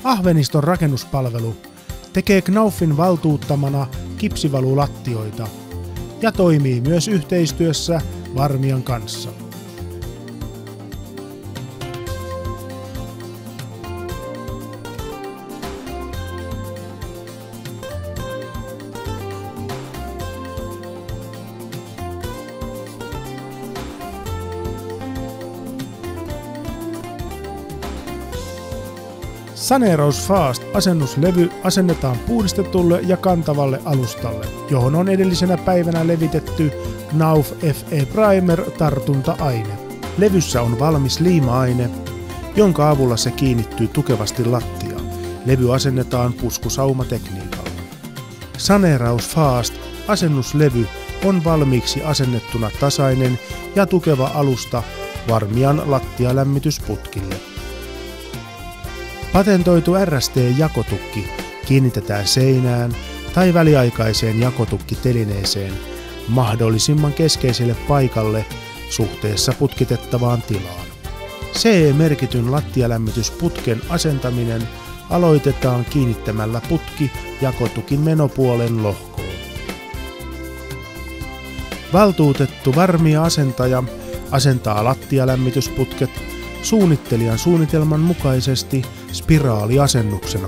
Ahveniston rakennuspalvelu tekee Knaufin valtuuttamana kipsivalulattioita ja toimii myös yhteistyössä Varmian kanssa. Saneeraus Fast -asennuslevy asennetaan puhdistetulle ja kantavalle alustalle, johon on edellisenä päivänä levitetty Knauf FE Primer -tartunta-aine. Levyssä on valmis liima-aine, jonka avulla se kiinnittyy tukevasti lattiaan. Levy asennetaan puskusaumatekniikalla. Saneeraus Fast -asennuslevy on valmiiksi asennettuna tasainen ja tukeva alusta Varmian lattialämmitysputkille. Patentoitu RST-jakotukki kiinnitetään seinään tai väliaikaiseen jakotukkitelineeseen mahdollisimman keskeiselle paikalle suhteessa putkitettavaan tilaan. CE-merkityn lattialämmitysputken asentaminen aloitetaan kiinnittämällä putki jakotukin menopuolen lohkoon. Valtuutettu Varmia-asentaja asentaa lattialämmitysputket suunnittelijan suunnitelman mukaisesti spiraaliasennuksena.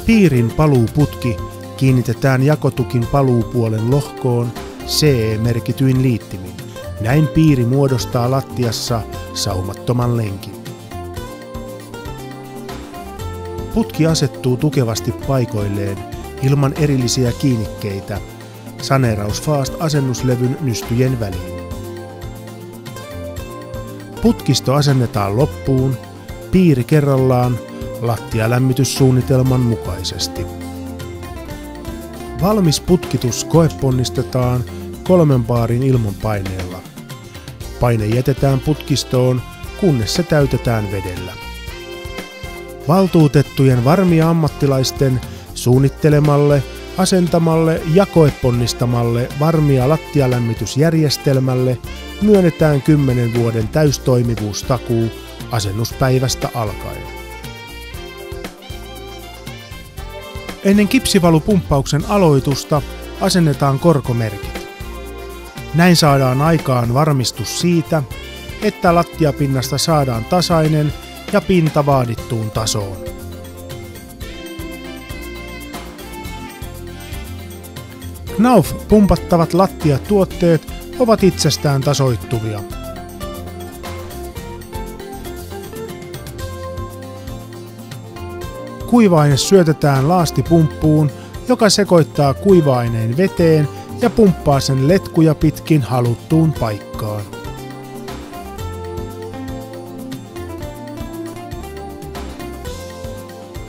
Piirin paluuputki kiinnitetään jakotukin paluupuolen lohkoon CE-merkityin liittimin. Näin piiri muodostaa lattiassa saumattoman lenkin. Putki asettuu tukevasti paikoilleen ilman erillisiä kiinnikkeitä Saneeraus Fast -asennuslevyn nystyjen väliin. Putkisto asennetaan loppuun, piiri kerrallaan, lattialämmityssuunnitelman mukaisesti. Valmis putkitus koeponnistetaan 3 baarin ilmanpaineella. Paine jätetään putkistoon, kunnes se täytetään vedellä. Valtuutettujen Varmia-ammattilaisten suunnittelemalle, asentamalle ja koeponnistamalle Varmia lattialämmitysjärjestelmälle myönnetään 10 vuoden täystoimivuustakuu asennuspäivästä alkaen. Ennen kipsivalupumppauksen aloitusta asennetaan korkomerkit. Näin saadaan aikaan varmistus siitä, että lattiapinnasta saadaan tasainen ja pinta vaadittuun tasoon. Knauf-pumpattavat lattiatuotteet ovat itsestään tasoittuvia. Kuiva-aine syötetään laastipumppuun, joka sekoittaa kuiva-aineen veteen ja pumppaa sen letkuja pitkin haluttuun paikkaan.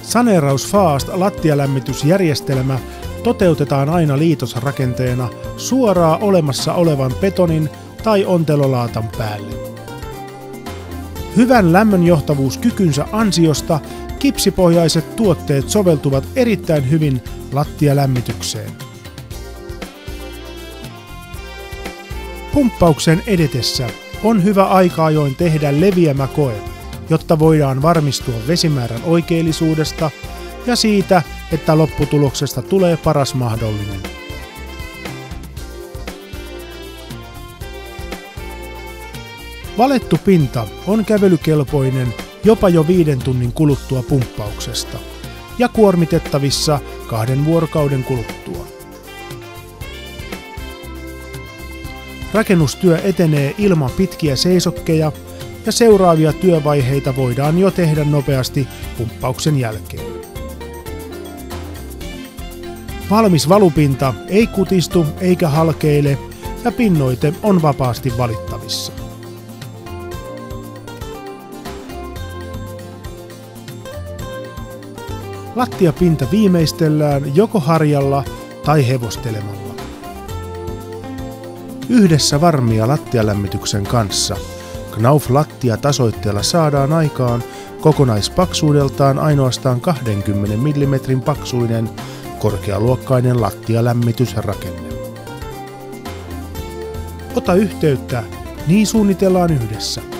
Saneeraus Fast lattialämmitysjärjestelmä toteutetaan aina liitosrakenteena suoraan olemassa olevan betonin tai ontelolaatan päälle. Hyvän lämmönjohtavuuskykynsä ansiosta kipsipohjaiset tuotteet soveltuvat erittäin hyvin lattialämmitykseen. Pumppauksen edetessä on hyvä aika ajoin tehdä leviämäkoe, jotta voidaan varmistua vesimäärän oikeellisuudesta ja siitä, että lopputuloksesta tulee paras mahdollinen. Valettu pinta on kävelykelpoinen jopa jo 5 tunnin kuluttua pumppauksesta ja kuormitettavissa 2 vuorokauden kuluttua. Rakennustyö etenee ilman pitkiä seisokkeja ja seuraavia työvaiheita voidaan jo tehdä nopeasti pumppauksen jälkeen. Valmis valupinta ei kutistu eikä halkeile ja pinnoite on vapaasti valittavissa. Lattiapinta viimeistellään joko harjalla tai hevostelemalla. Yhdessä Varmia lattialämmityksen kanssa Knauf-lattiatasoitteella saadaan aikaan kokonaispaksuudeltaan ainoastaan 20 mm paksuinen korkealuokkainen lattialämmitysrakenne. Ota yhteyttä Niin suunnitellaan yhdessä.